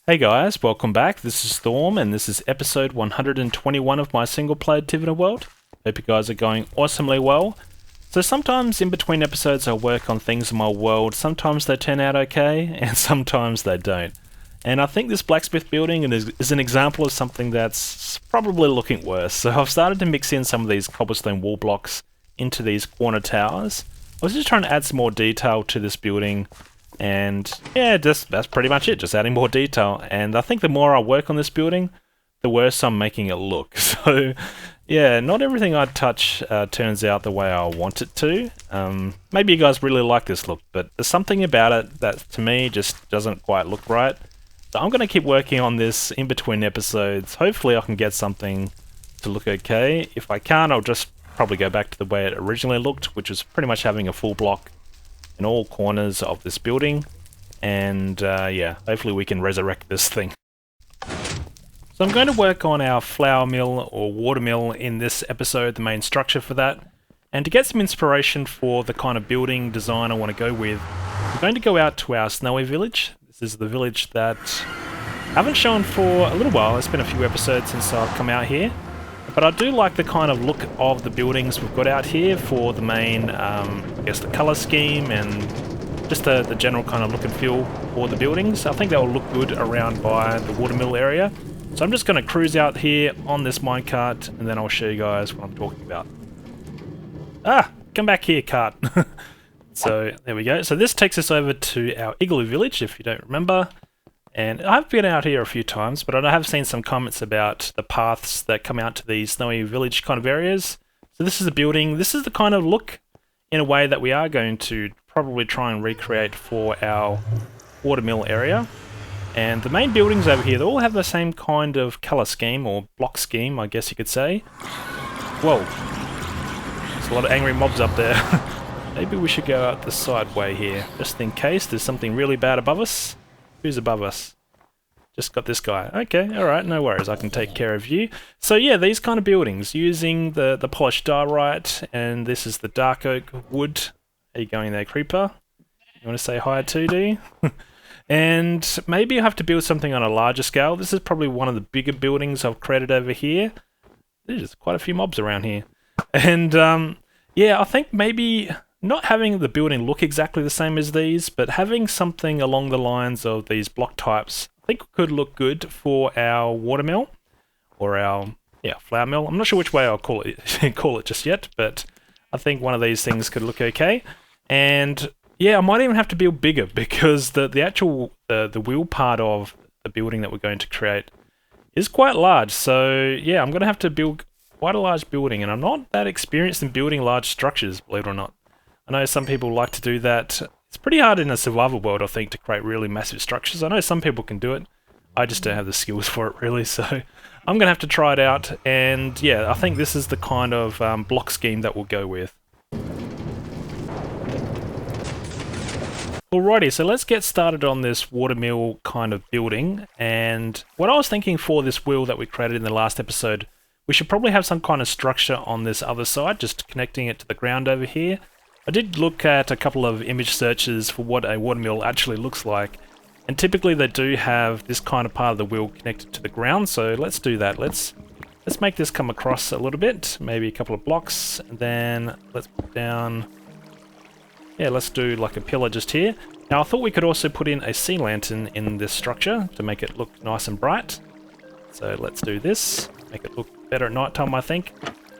Hey guys, welcome back. This is Storm and this is episode 121 of my single player Tiveden world. Hope you guys are going awesomely well. So sometimes in between episodes I work on things in my world, sometimes they turn out okay and sometimes they don't. And I think this blacksmith building is an example of something that's probably looking worse. So I've started to mix in some of these cobblestone wall blocks into these corner towers. I was just trying to add some more detail to this building. And yeah, that's pretty much it, just adding more detail. And I think the more I work on this building, the worse I'm making it look. So yeah, not everything I touch turns out the way I want it to. Maybe you guys really like this look, but there's something about it that to me just doesn't quite look right. So I'm going to keep working on this in between episodes. Hopefully I can get something to look okay. If I can't, I'll just probably go back to the way it originally looked, which was pretty much having a full block in all corners of this building, and yeah, hopefully we can resurrect this thing. So I'm going to work on our flour mill or water mill in this episode, the main structure for that, and to get some inspiration for the kind of building design I want to go with, I'm going to go out to our snowy village. This is the village that I haven't shown for a little while. It's been a few episodes since I've come out here. But I do like the kind of look of the buildings we've got out here for the main, I guess the colour scheme and just the general kind of look and feel for the buildings. I think they will look good around by the watermill area. So I'm just going to cruise out here on this minecart and then I'll show you guys what I'm talking about. Ah, come back here, cart. So there we go. So this takes us over to our igloo village, if you don't remember. And I've been out here a few times, but I have seen some comments about the paths that come out to these snowy village kind of areas. So this is the building. This is the kind of look, in a way, that we are going to probably try and recreate for our watermill area. And the main buildings over here, they all have the same kind of colour scheme, or block scheme, I guess you could say. Whoa. There's a lot of angry mobs up there. Maybe we should go out the side way here, just in case there's something really bad above us. Who's above us? Just got this guy. Okay, alright, no worries, I can take care of you. So yeah, these kind of buildings, using the polished diorite, and this is the dark oak wood. How you going there, creeper? You want to say hi too, do you? And maybe you have to build something on a larger scale. This is probably one of the bigger buildings I've created over here. There's quite a few mobs around here. And yeah, I think maybe not having the building look exactly the same as these, but having something along the lines of these block types, I think could look good for our watermill, or our flour mill. I'm not sure which way I'll call it just yet, but I think one of these things could look okay. And yeah, I might even have to build bigger because the actual the wheel part of the building that we're going to create is quite large. So yeah, I'm going to have to build quite a large building, and I'm not that experienced in building large structures, believe it or not. I know some people like to do that. It's pretty hard in a survival world, I think, to create really massive structures. I know some people can do it. I just don't have the skills for it, really, so I'm going to have to try it out. And yeah, I think this is the kind of block scheme that we'll go with. Alrighty, so let's get started on this watermill kind of building. And what I was thinking for this wheel that we created in the last episode, we should probably have some kind of structure on this other side, just connecting it to the ground over here. I did look at a couple of image searches for what a watermill actually looks like, and typically they do have this kind of part of the wheel connected to the ground, so let's do that. Let's make this come across a little bit, maybe a couple of blocks, and then let's put down, yeah, let's do like a pillar just here. Now I thought we could also put in a sea lantern in this structure to make it look nice and bright, so let's do this, make it look better at night time, I think.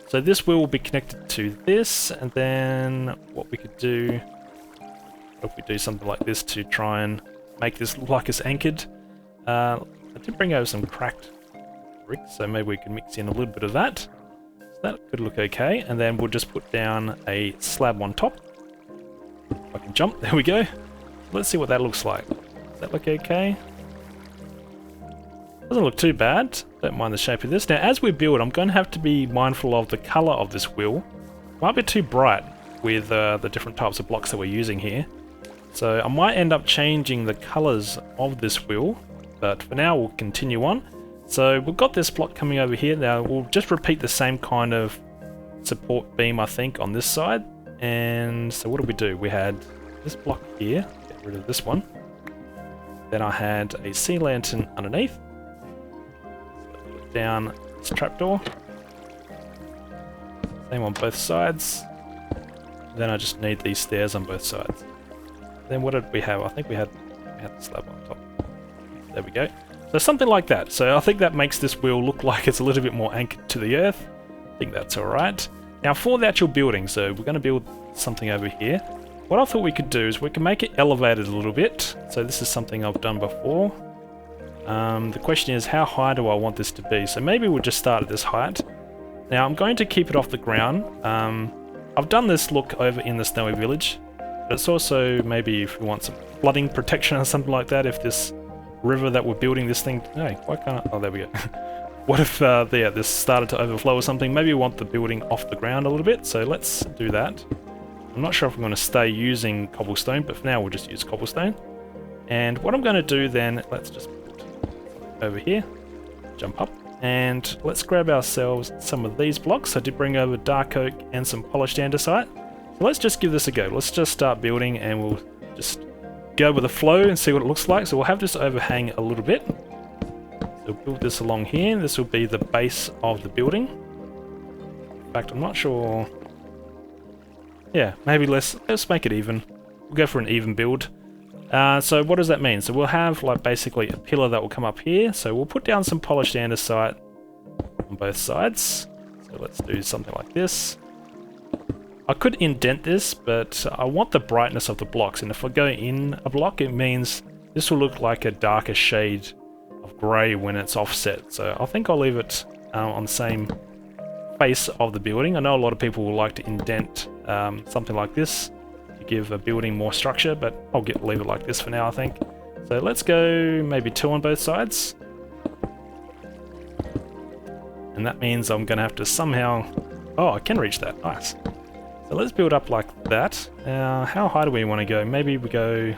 So this wheel will be connected to this, and then what we could do, if we do something like this to try and make this look like it's anchored. I did bring over some cracked bricks, so maybe we can mix in a little bit of that. So that could look okay, and then we'll just put down a slab on top. If I can jump, there we go. Let's see what that looks like. Does that look okay? Doesn't look too bad. Don't mind the shape of this. Now, as we build, I'm going to have to be mindful of the color of this wheel. It might be too bright with the different types of blocks that we're using here. So I might end up changing the colors of this wheel, but for now we'll continue on. So we've got this block coming over here. Now we'll just repeat the same kind of support beam, I think, on this side. And so what did we do? We had this block here. Get rid of this one. Then I had a sea lantern underneath. Put down this trapdoor. Same on both sides. Then I just need these stairs on both sides. Then what did we have? I think we had the slab on top. There we go. So something like that. So I think that makes this wheel look like it's a little bit more anchored to the earth. I think that's alright. Now for the actual building, so we're going to build something over here. What I thought we could do is we can make it elevated a little bit. So this is something I've done before. The question is, how high do I want this to be? So maybe we'll just start at this height. Now I'm going to keep it off the ground. I've done this look over in the Snowy Village. But it's also maybe if we want some flooding protection or something like that, if this river that we're building this thing... Hey, why can't I... Oh, there we go. What if this started to overflow or something? Maybe we want the building off the ground a little bit, so let's do that. I'm not sure if I'm going to stay using cobblestone, but for now we'll just use cobblestone. And what I'm going to do then, let's just put over here, jump up, and let's grab ourselves some of these blocks. I did bring over dark oak and some polished andesite. So let's just give this a go. Let's just start building and we'll just go with the flow and see what it looks like. So we'll have this overhang a little bit. So we'll build this along here. This will be the base of the building. In fact, I'm not sure. Yeah, maybe let's make it even. We'll go for an even build. So what does that mean? So we'll have like basically a pillar that will come up here. So we'll put down some polished andesite on both sides. So let's do something like this. I could indent this, but I want the brightness of the blocks, and if I go in a block, it means this will look like a darker shade of grey when it's offset. So I think I'll leave it on the same face of the building. I know a lot of people will like to indent something like this to give a building more structure, but I'll leave it like this for now, I think. So let's go maybe 2 on both sides. And that means I'm going to have to somehow... Oh, I can reach that. Nice. So let's build up like that. How high do we want to go? Maybe we go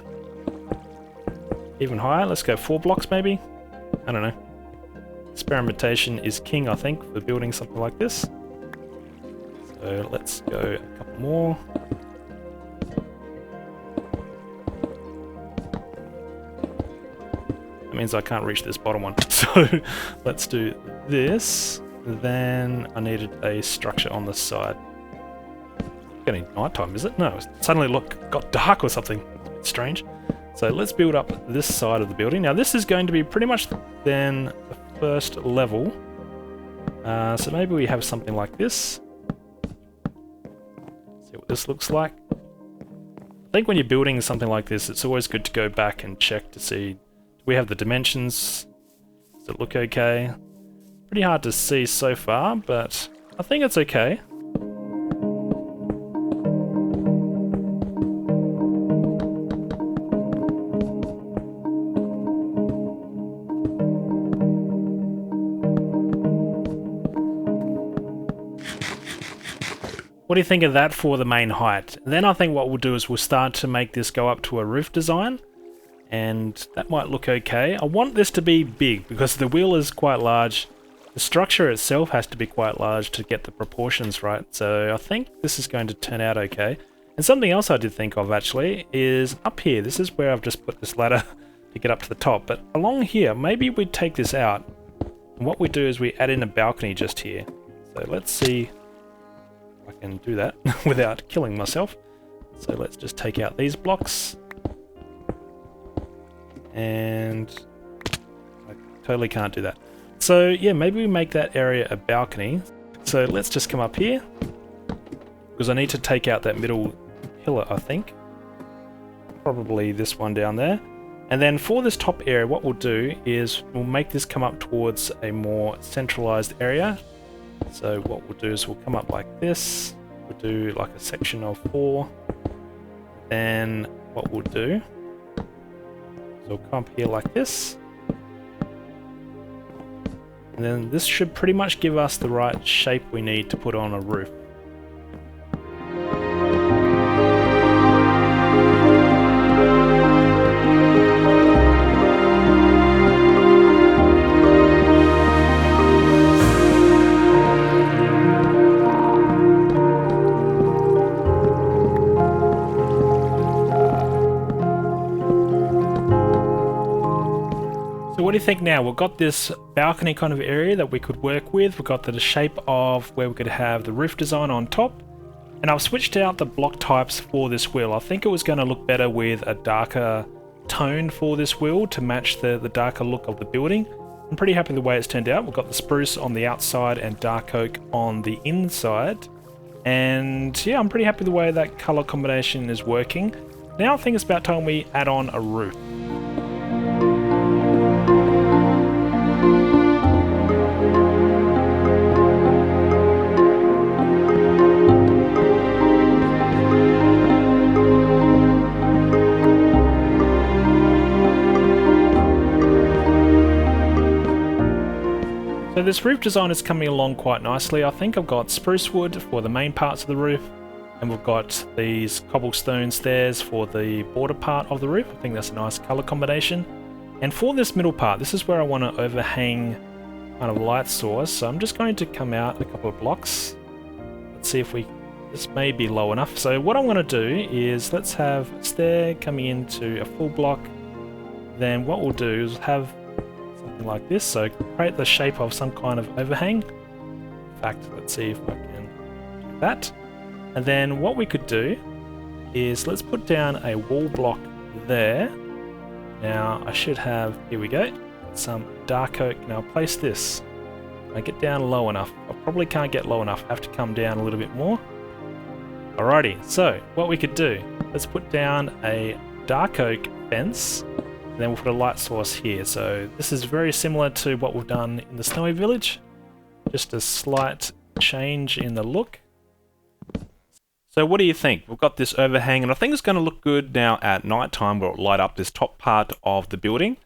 even higher. Let's go 4 blocks maybe. I don't know. Experimentation is king, I think, for building something like this. So let's go a couple more. That means I can't reach this bottom one. So let's do this. Then I needed a structure on the side. Getting nighttime, is it? No, it suddenly got dark or something. It's strange. So let's build up this side of the building. Now this is going to be pretty much then the first level. So maybe we have something like this. See what this looks like. I think when you're building something like this, it's always good to go back and check to see, do we have the dimensions? Does it look okay? Pretty hard to see so far, but I think it's okay. What do you think of that for the main height? Then I think what we'll do is we'll start to make this go up to a roof design, and that might look okay. I want this to be big because the wheel is quite large. The structure itself has to be quite large to get the proportions right, so I think this is going to turn out okay. And something else I did think of actually is up here. This is where I've just put this ladder to get up to the top, but along here, maybe we take this out, and what we do is we add in a balcony just here. So let's see I can do that without killing myself. So let's just take out these blocks. And I totally can't do that. So yeah, maybe we make that area a balcony. So let's just come up here, because I need to take out that middle pillar, I think. Probably this one down there. And then for this top area, what we'll do is we'll make this come up towards a more centralized area. So what we'll do is we'll come up like this. We'll do like a section of 4. Then what we'll do is we'll come up here like this. And then this should pretty much give us the right shape we need to put on a roof. what do you think now? We've got this balcony kind of area that we could work with. We've got the shape of where we could have the roof design on top. And I've switched out the block types for this wheel. I think it was going to look better with a darker tone for this wheel to match the darker look of the building. I'm pretty happy with the way it's turned out. We've got the spruce on the outside and dark oak on the inside. And yeah, I'm pretty happy with the way that color combination is working. Now I think it's about time we add on a roof. So this roof design is coming along quite nicely. I think I've got spruce wood for the main parts of the roof, and we've got these cobblestone stairs for the border part of the roof. I think that's a nice color combination. And for this middle part, this is where I want to overhang kind of light source. So I'm just going to come out a couple of blocks. Let's see if this may be low enough. So what I'm going to do is let's have a stair coming into a full block. Then what we'll do is have like this, so create the shape of some kind of overhang. In fact, let's see if I can do that. And then what we could do is let's put down a wall block there. Now I should have, here we go, some dark oak. Now place this. Can I get down low enough? I probably can't get low enough, I have to come down a little bit more. Alrighty, so what we could do, let's put down a dark oak fence. Then we'll put a light source here. So this is very similar to what we've done in the Snowy Village. Just a slight change in the look. So what do you think? We've got this overhang, and I think it's going to look good now at night time where it'll light up this top part of the building.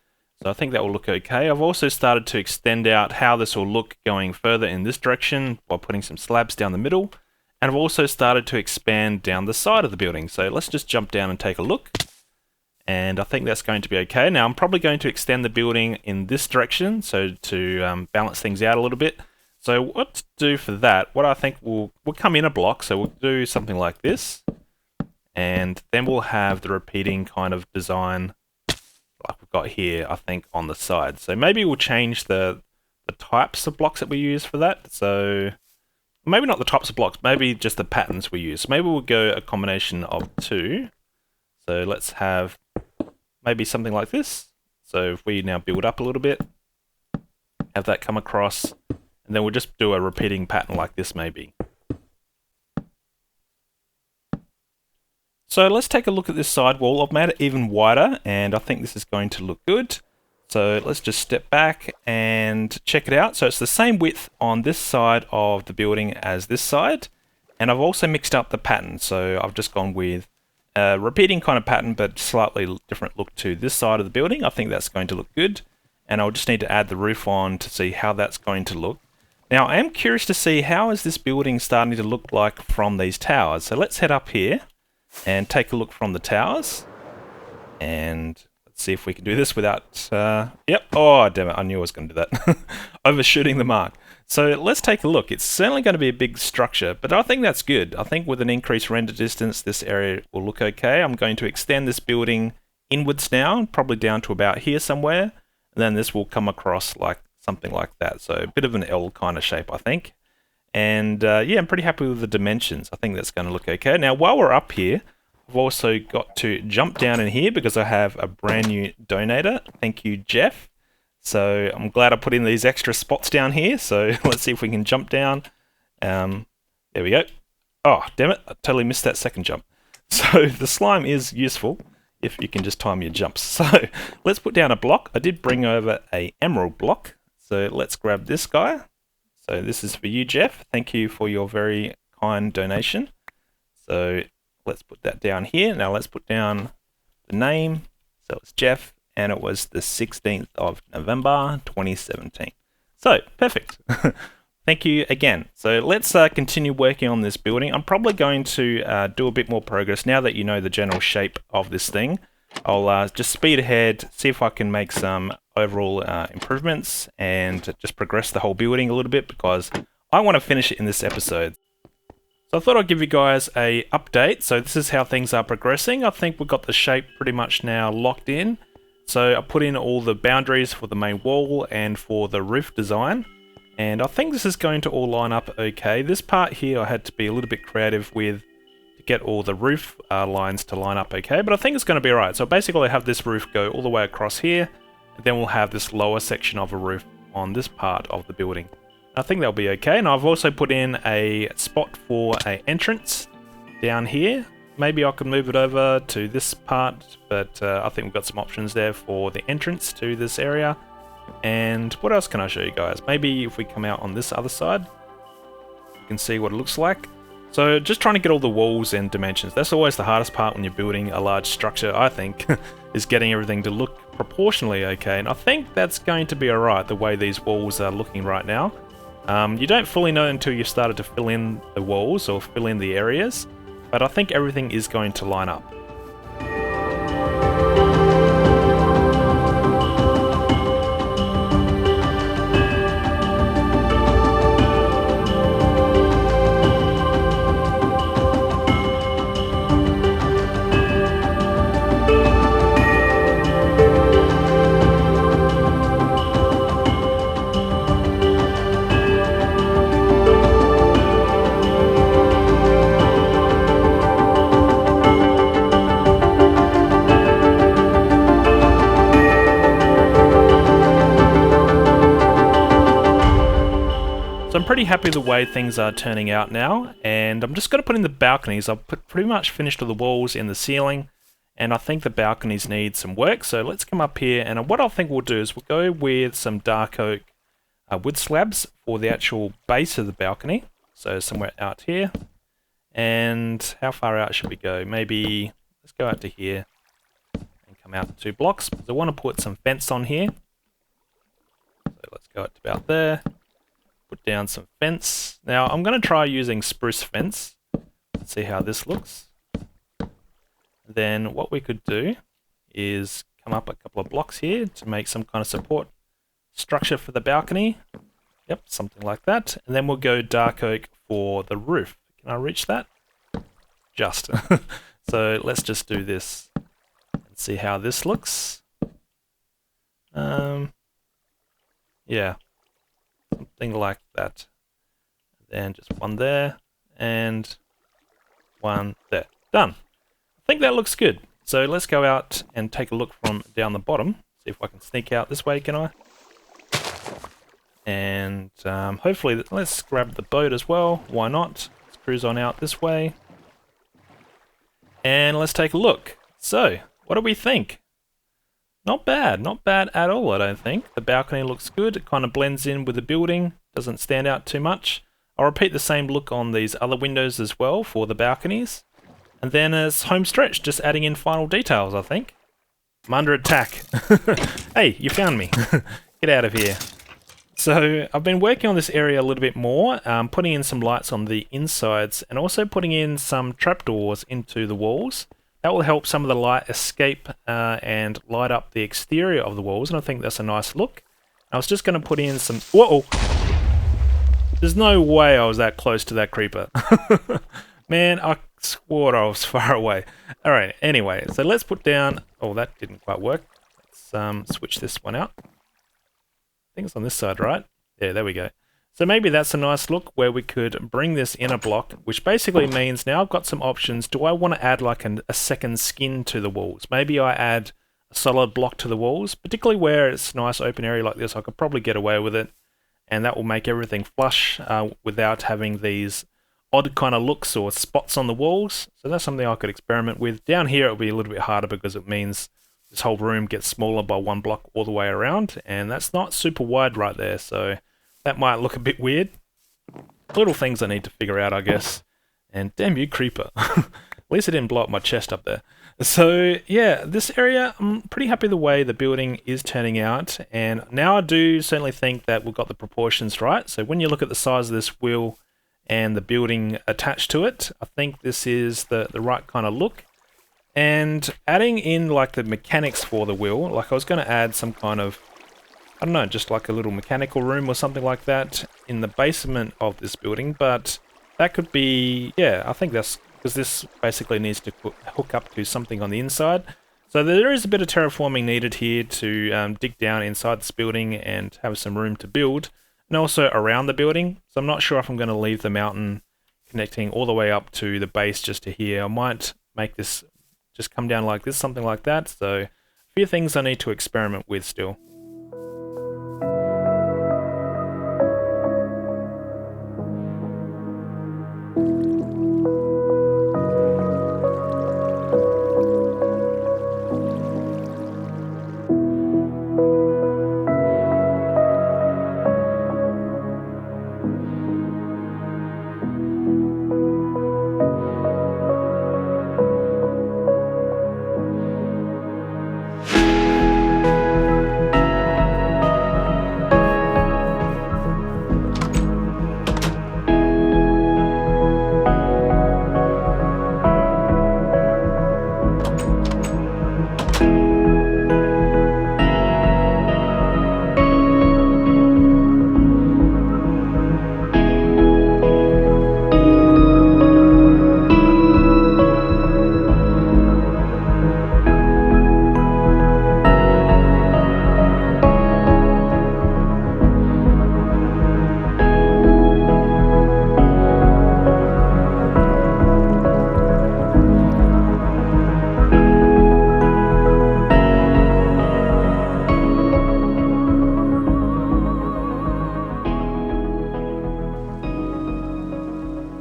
So I think that will look okay. I've also started to extend out how this will look going further in this direction by putting some slabs down the middle. And I've also started to expand down the side of the building. So let's just jump down and take a look. And I think that's going to be okay. Now I'm probably going to extend the building in this direction, so to balance things out a little bit. So what to do for that, what I think we'll come in a block, so we'll do something like this. And then we'll have the repeating kind of design like we've got here, I think, on the side. So maybe we'll change the types of blocks that we use for that. So maybe not the types of blocks, maybe just the patterns we use. Maybe we'll go a combination of two. So let's have maybe something like this. So if we now build up a little bit, have that come across, and then we'll just do a repeating pattern like this maybe. So let's take a look at this side wall. I've made it even wider, and I think this is going to look good. So let's just step back and check it out. So it's the same width on this side of the building as this side, and I've also mixed up the pattern. So I've just gone with repeating kind of pattern, but slightly different look to this side of the building. I think that's going to look good, and I'll just need to add the roof on to see how that's going to look. Now I am curious to see how is this building starting to look like from these towers. So let's head up here and take a look from the towers, and let's see if we can do this without yep, oh damn it, I knew I was going to do that. Overshooting the mark. So let's take a look. It's certainly going to be a big structure, but I think that's good. I think with an increased render distance, this area will look okay. I'm going to extend this building inwards now, probably down to about here somewhere, and then this will come across like something like that. So a bit of an L kind of shape, I think. And yeah, I'm pretty happy with the dimensions. I think that's going to look okay. Now, while we're up here, I've also got to jump down in here because I have a brand new donator. Thank you, Jeff. So I'm glad I put in these extra spots down here. So let's see if we can jump down. There we go. Oh, damn it. I totally missed that second jump. So the slime is useful if you can just time your jumps. So let's put down a block. I did bring over a emerald block. So let's grab this guy. So this is for you, Jeff. Thank you for your very kind donation. So let's put that down here. Now let's put down the name. So it's Jeff. And it was the 16th of November 2017. So, perfect. Thank you again. So let's continue working on this building. I'm probably going to do a bit more progress now that you know the general shape of this thing. I'll just speed ahead, see if I can make some overall improvements and just progress the whole building a little bit because I want to finish it in this episode. So I thought I'd give you guys a update. So this is how things are progressing. I think we've got the shape pretty much now locked in. So I put in all the boundaries for the main wall and for the roof design, and I think this is going to all line up okay. This part here I had to be a little bit creative with to get all the roof lines to line up okay, but I think it's going to be alright. So basically I have this roof go all the way across here, and then we'll have this lower section of a roof on this part of the building. I think that'll be okay, and I've also put in a spot for an entrance down here. Maybe I could move it over to this part, but I think we've got some options there for the entrance to this area. And what else can I show you guys? Maybe if we come out on this other side, you can see what it looks like. So just trying to get all the walls and dimensions. That's always the hardest part when you're building a large structure, I think, is getting everything to look proportionally okay. And I think that's going to be alright, the way these walls are looking right now. You don't fully know until you've started to fill in the walls or fill in the areas, but I think everything is going to line up. So I'm pretty happy the way things are turning out now, and I'm just going to put in the balconies. I've pretty much finished all the walls in the ceiling, and I think the balconies need some work. So let's come up here, and what I think we'll do is we'll go with some dark oak wood slabs for the actual base of the balcony. So somewhere out here. And how far out should we go? Maybe let's go out to here and come out 2 blocks, because I want to put some fence on here. So let's go out to about there. Put down some fence. Now I'm going to try using spruce fence. Let's see how this looks. Then what we could do is come up a couple of blocks here to make some kind of support structure for the balcony. Yep, something like that. And then we'll go dark oak for the roof. Can I reach that? Just. So let's just do this and see how this looks. Yeah. Something like that. Then just one there and one there. Done. I think that looks good. So let's go out and take a look from down the bottom. See if I can sneak out this way, can I? And hopefully, let's grab the boat as well. Why not? Let's cruise on out this way. And let's take a look. So, what do we think? Not bad at all, I don't think. The balcony looks good, it kind of blends in with the building, doesn't stand out too much. I'll repeat the same look on these other windows as well for the balconies. And then it's home stretch, just adding in final details, I think. I'm under attack. Hey, you found me. Get out of here. So I've been working on this area a little bit more, putting in some lights on the insides and also putting in some trapdoors into the walls. That will help some of the light escape and light up the exterior of the walls, and I think that's a nice look. I was just going to put in some... Whoa! There's no way I was that close to that creeper. Man, I swore I was far away. Alright, anyway, so let's put down... Oh, that didn't quite work. Let's switch this one out. I think it's on this side, right? Yeah, there we go. So maybe that's a nice look where we could bring this in a block, which basically means now I've got some options. Do I want to add like a second skin to the walls? Maybe I add a solid block to the walls, particularly where it's a nice open area like this. I could probably get away with it, and that will make everything flush without having these odd kind of looks or spots on the walls. So that's something I could experiment with. Down here it'll be a little bit harder because it means this whole room gets smaller by 1 block all the way around, and that's not super wide right there, so that might look a bit weird. Little things I need to figure out, I guess. And damn you, creeper. At least it didn't blow up my chest up there. So yeah, this area, I'm pretty happy the way the building is turning out. And now I do certainly think that we've got the proportions right. So when you look at the size of this wheel and the building attached to it, I think this is the right kind of look. And adding in like the mechanics for the wheel, like I was going to add some kind of, I don't know, just like a little mechanical room or something like that in the basement of this building, but that could be, yeah, I think that's, because this basically needs to hook up to something on the inside. So there is a bit of terraforming needed here to dig down inside this building and have some room to build, and also around the building. So I'm not sure if I'm going to leave the mountain connecting all the way up to the base just to here. I might make this just come down like this, something like that. So a few things I need to experiment with still.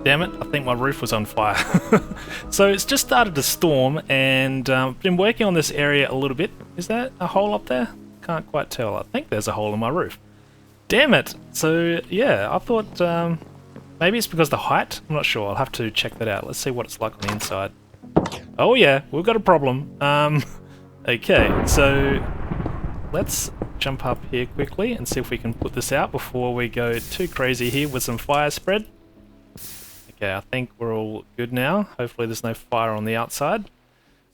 Damn it, I think my roof was on fire. So it's just started to storm, and been working on this area a little bit. Is that a hole up there? Can't quite tell. I think there's a hole in my roof. Damn it! So yeah, I thought maybe it's because of the height. I'm not sure. I'll have to check that out. Let's see what it's like on the inside. Oh yeah, we've got a problem. Okay, so let's jump up here quickly and see if we can put this out before we go too crazy here with some fire spread. Okay, I think we're all good now. Hopefully there's no fire on the outside.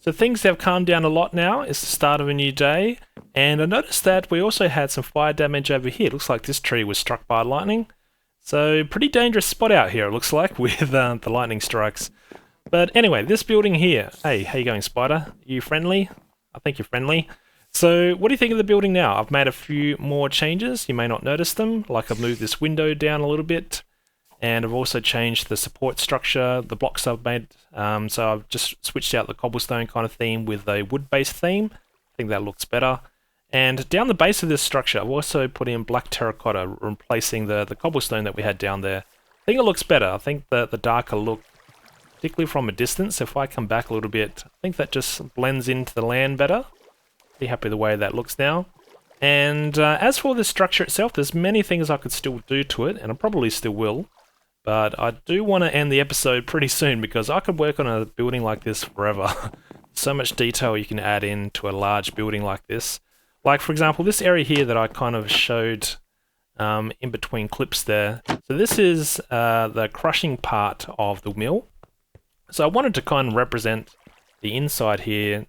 So things have calmed down a lot now. It's the start of a new day. And I noticed that we also had some fire damage over here. It looks like this tree was struck by lightning. So pretty dangerous spot out here, it looks like, with the lightning strikes. But anyway, this building here. Hey, how you going, Spider? You friendly? I think you're friendly. So what do you think of the building now? I've made a few more changes. You may not notice them. Like I've moved this window down a little bit. And I've also changed the support structure, the blocks I've made. So I've just switched out the cobblestone kind of theme with a wood-based theme. I think that looks better. And down the base of this structure, I've also put in black terracotta, replacing the cobblestone that we had down there. I think it looks better. I think the darker look, particularly from a distance, if I come back a little bit, I think that just blends into the land better. Pretty happy the way that looks now. And as for the structure itself, there's many things I could still do to it, and I probably still will. But I do want to end the episode pretty soon because I could work on a building like this forever. So much detail you can add into a large building like this. Like, for example, this area here that I kind of showed in between clips there. So this is the crushing part of the mill. So I wanted to kind of represent the inside here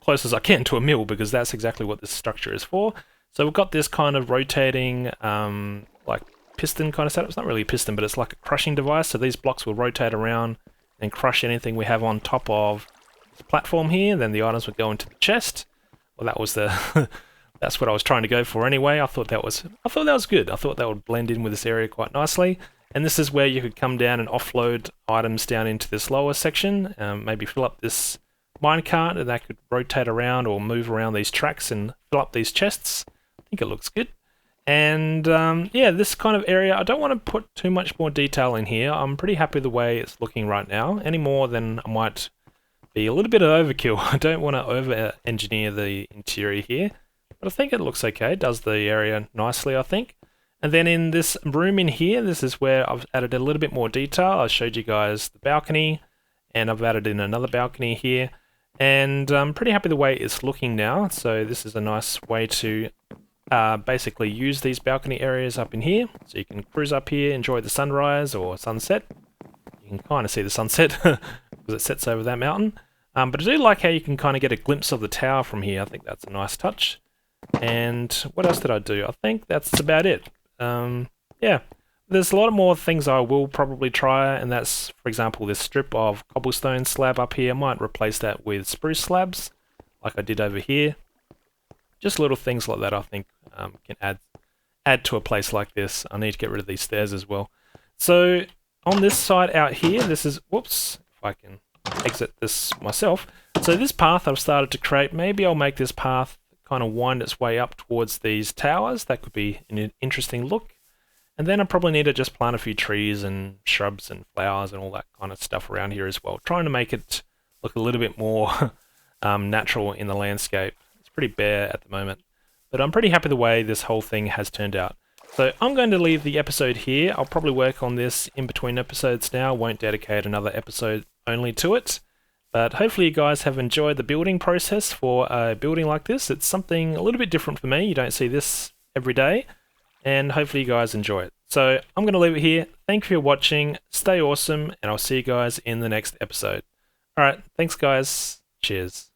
close as I can to a mill because that's exactly what this structure is for. So we've got this kind of rotating like piston kind of setup. It's not really a piston, but it's like a crushing device. So these blocks will rotate around and crush anything we have on top of this platform here. Then the items would go into the chest. Well, that was the that's what I was trying to go for anyway. I thought that was good. I thought that would blend in with this area quite nicely. And this is where you could come down and offload items down into this lower section. Maybe fill up this minecart, and that could rotate around or move around these tracks and fill up these chests. I think it looks good. And yeah, this kind of area, I don't want to put too much more detail in here. I'm pretty happy the way it's looking right now. Any more than I might be a little bit of overkill. I don't want to over-engineer the interior here. But I think it looks okay. It does the area nicely, I think. And then in this room in here, this is where I've added a little bit more detail. I showed you guys the balcony, and I've added in another balcony here. And I'm pretty happy the way it's looking now. So this is a nice way to basically use these balcony areas up in here. So you can cruise up here, enjoy the sunrise or sunset. You can kind of see the sunset because it sets over that mountain. But I do like how you can kind of get a glimpse of the tower from here. I think that's a nice touch. And what else did I do? I think that's about it. Yeah, There's a lot more things I will probably try, and that's, for example, this strip of cobblestone slab up here. I might replace that with spruce slabs, like I did over here. Just little things like that I think can add to a place like this. I need to get rid of these stairs as well. So on this side out here, this is, whoops, if I can exit this myself. So this path I've started to create, maybe I'll make this path kind of wind its way up towards these towers. That could be an interesting look. And then I probably need to just plant a few trees and shrubs and flowers and all that kind of stuff around here as well, trying to make it look a little bit more natural in the landscape. It's pretty bare at the moment, but I'm pretty happy the way this whole thing has turned out. So I'm going to leave the episode here. I'll probably work on this in between episodes now. Won't dedicate another episode only to it. But hopefully you guys have enjoyed the building process for a building like this. It's something a little bit different for me. You don't see this every day. And hopefully you guys enjoy it. So I'm going to leave it here. Thank you for watching. Stay awesome. And I'll see you guys in the next episode. Alright, thanks guys. Cheers.